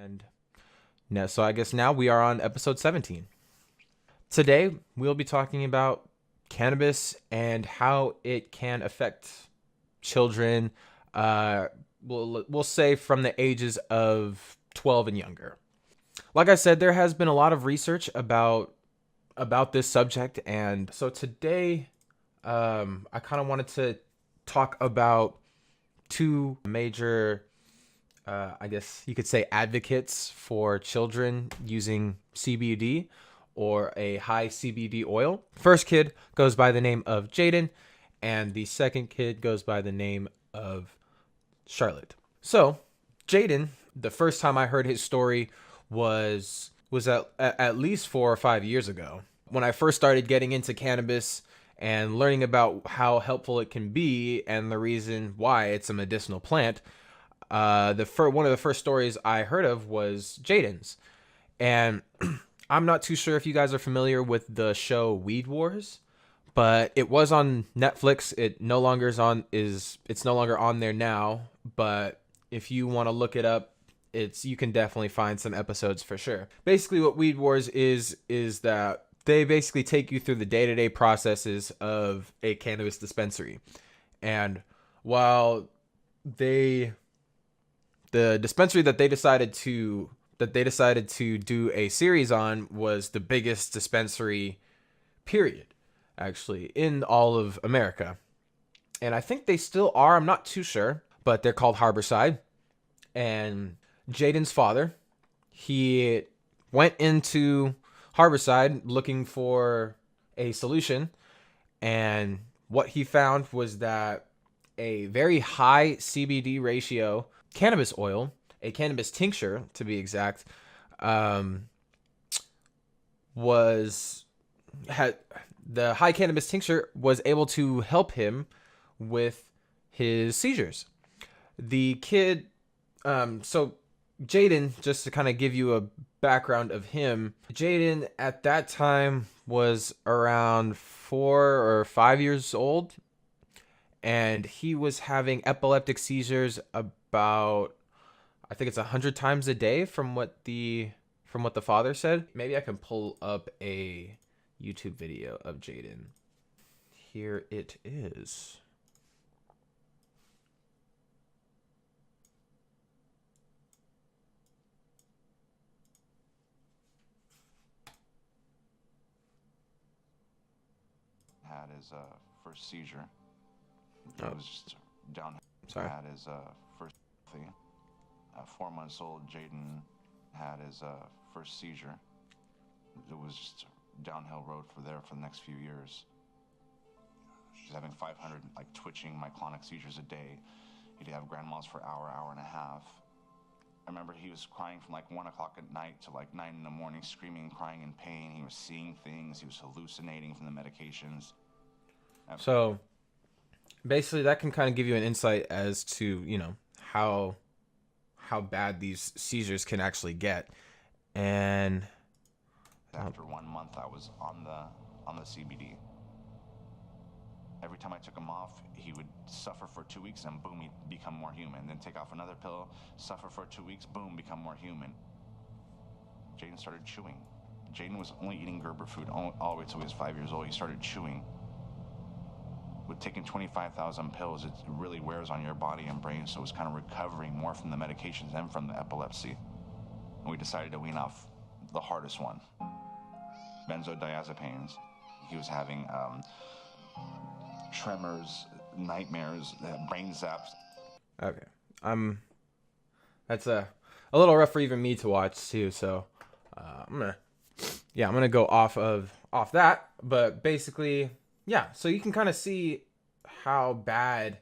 And no, so I guess now we are on episode 17. Today, we'll be talking about cannabis and how it can affect children, we'll say from the ages of 12 and younger. Like I said, there has been a lot of research about this subject, and so today, I kind of wanted to talk about two major, I guess you could say, advocates for children using CBD or a high CBD oil. First kid goes by the name of Jaden, and the second kid goes by the name of Charlotte. So, Jaden, the first time I heard his story was at least 4 or 5 years ago. When I first started getting into cannabis and learning about how helpful it can be and the reason why it's a medicinal plant, one of the first stories I heard of was Jaden's. And I'm not too sure if you guys are familiar with the show Weed Wars, but it was on Netflix. It's no longer on there now, but if you want to look it up, you can definitely find some episodes for sure. Basically what Weed Wars is that they basically take you through the day-to-day processes of a cannabis dispensary. And while the dispensary that they decided to do a series on was the biggest dispensary period, actually, in all of America. And I think they still are, I'm not too sure, but they're called Harborside. And Jaden's father, he went into Harborside looking for a solution, and what he found was that a very high CBD ratio cannabis oil, a cannabis tincture to be exact, the high cannabis tincture was able to help him with his seizures. The kid, so Jaden, just to kind of give you a background of him, Jaden at that time was around 4 or 5 years old, and he was having epileptic seizures about, I think it's 100 times a day from what the father said. Maybe I can pull up a YouTube video of Jaden. Here it is. Had his first seizure. Oh. It was just down. Sorry. Had his first. 4 months old, Jaden had his first seizure. It was just a downhill road for the next few years. He was having 500 twitching myoclonic seizures a day. He'd have grand mal for hour and a half. I remember he was crying from 1 o'clock at night to 9 in the morning, screaming, crying in pain. He was seeing things. He was hallucinating from the medications. So basically that can kind of give you an insight as to, how bad these seizures can actually get. And after 1 month I was on the CBD. Every time I took him off, he would suffer for 2 weeks and boom, he'd become more human. Then take off another pill, suffer for 2 weeks, boom, become more human. Jaden started chewing. Jaden was only eating Gerber food all the way till he was 5 years old. He started chewing. With taking 25,000 pills, it really wears on your body and brain, so it was kind of recovering more from the medications and from the epilepsy. And we decided to wean off the hardest one, benzodiazepines. He was having tremors, nightmares, brain zaps. okay, that's a little rough for even me to watch too. So I'm gonna go off that. But basically, yeah. So you can kind of see how bad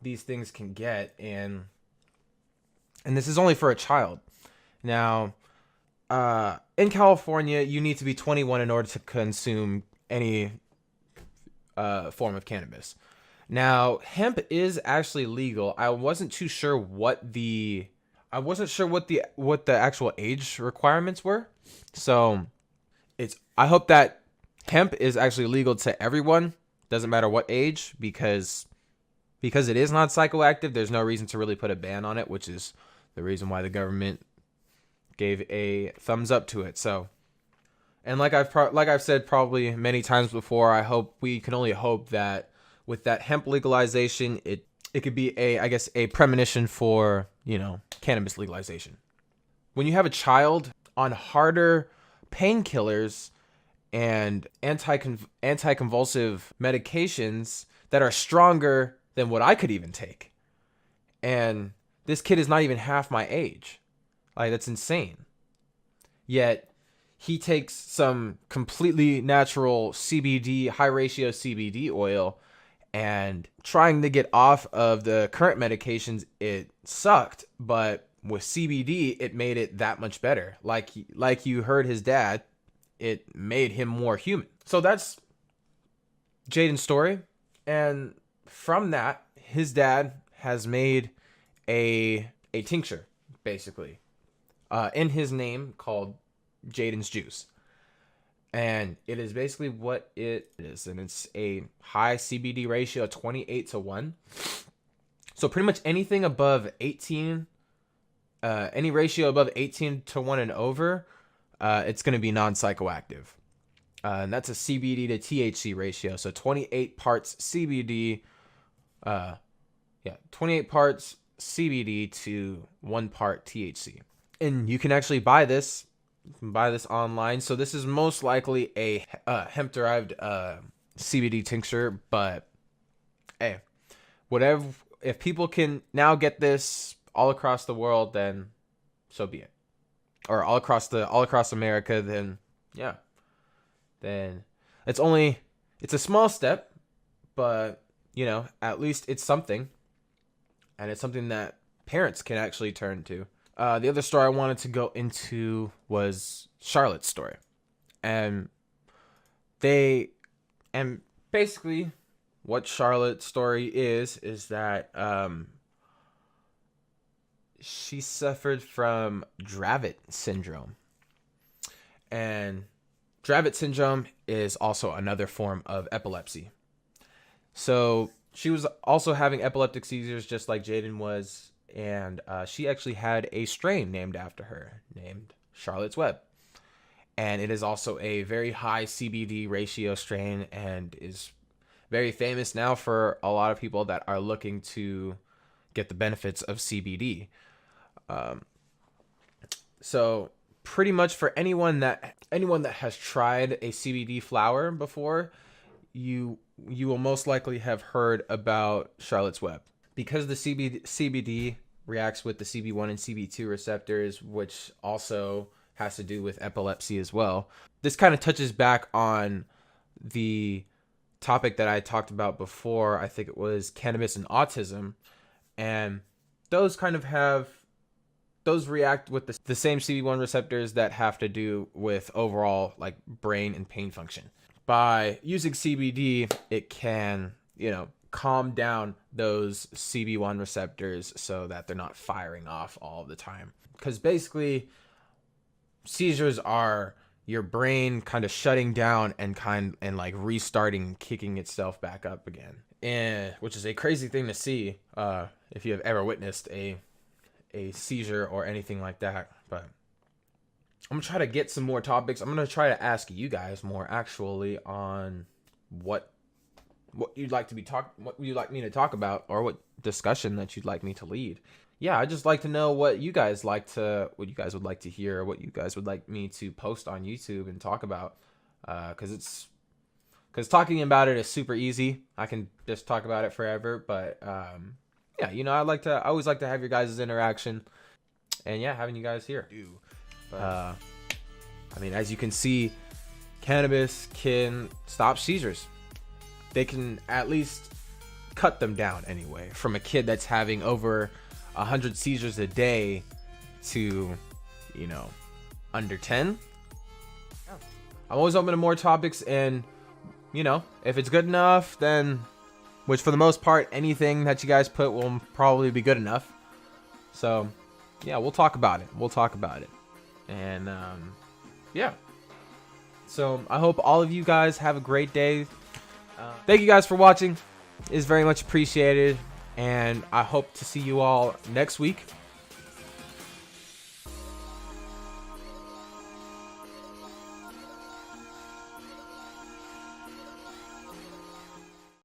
these things can get, and this is only for a child. Now, in California, you need to be 21 in order to consume any form of cannabis. Now, hemp is actually legal. I wasn't sure what the actual age requirements were. So, I hope that hemp is actually legal to everyone. Doesn't matter what age, because it is not psychoactive. There's no reason to really put a ban on it, which is the reason why the government gave a thumbs up to it. So, and like I've said probably many times before, we can only hope that with that hemp legalization, it could be a premonition for, cannabis legalization. When you have a child on harder painkillers and anti-convulsive medications that are stronger than what I could even take, and this kid is not even half my age, like, that's insane. Yet he takes some completely natural CBD, high ratio CBD oil, and trying to get off of the current medications, it sucked, but with CBD, it made it that much better. Like you heard his dad, it made him more human. So that's Jaden's story. And from that, his dad has made a tincture, basically, in his name, called Jaden's Juice. And it is basically what it is. And it's a high CBD ratio of 28-1. So pretty much anything above 18, any ratio above 18-1 and over, it's going to be non-psychoactive. And that's a CBD to THC ratio. So 28 parts CBD, 28 parts CBD to 1 part THC. And you can actually buy this. You can buy this online. So this is most likely a hemp-derived CBD tincture. But hey, whatever. If people can now get this all across the world, then so be it. Or all across America, then yeah. Then it's a small step, but at least it's something. And it's something that parents can actually turn to. The other story I wanted to go into was Charlotte's story. And basically what Charlotte's story is that she suffered from Dravet syndrome. And Dravet syndrome is also another form of epilepsy. So she was also having epileptic seizures just like Jaden was. And she actually had a strain named after her, named Charlotte's Web. And it is also a very high CBD ratio strain and is very famous now for a lot of people that are looking to get the benefits of CBD. So pretty much for anyone that has tried a CBD flower before, you will most likely have heard about Charlotte's Web. Because the CBD reacts with the CB1 and CB2 receptors, which also has to do with epilepsy as well. This kind of touches back on the topic that I talked about before. I think it was cannabis and autism. And those react with the same CB1 receptors that have to do with overall like brain and pain function. By using CBD, it can, calm down those CB1 receptors so that they're not firing off all the time. Because basically, seizures are your brain kind of shutting down and like restarting, kicking itself back up again. And which is a crazy thing to see if you have ever witnessed a seizure or anything like that. But I'm gonna try to get some more topics. I'm gonna try to ask you guys more actually on what you'd like me to talk about, or what discussion that you'd like me to lead. Yeah, I'd just like to know what you guys would like to hear, what you guys would like me to post on YouTube and talk about. Because talking about it is super easy. I can just talk about it forever. But I always like to have your guys' interaction, and having you guys here. As you can see, cannabis can stop seizures. They can at least cut them down anyway. From a kid that's having over 100 seizures a day to, under 10. Yeah. I'm always open to more topics, and, if it's good enough, then, which for the most part, anything that you guys put will probably be good enough. So, we'll talk about it. And, So I hope all of you guys have a great day. Thank you guys for watching. It's very much appreciated. And I hope to see you all next week.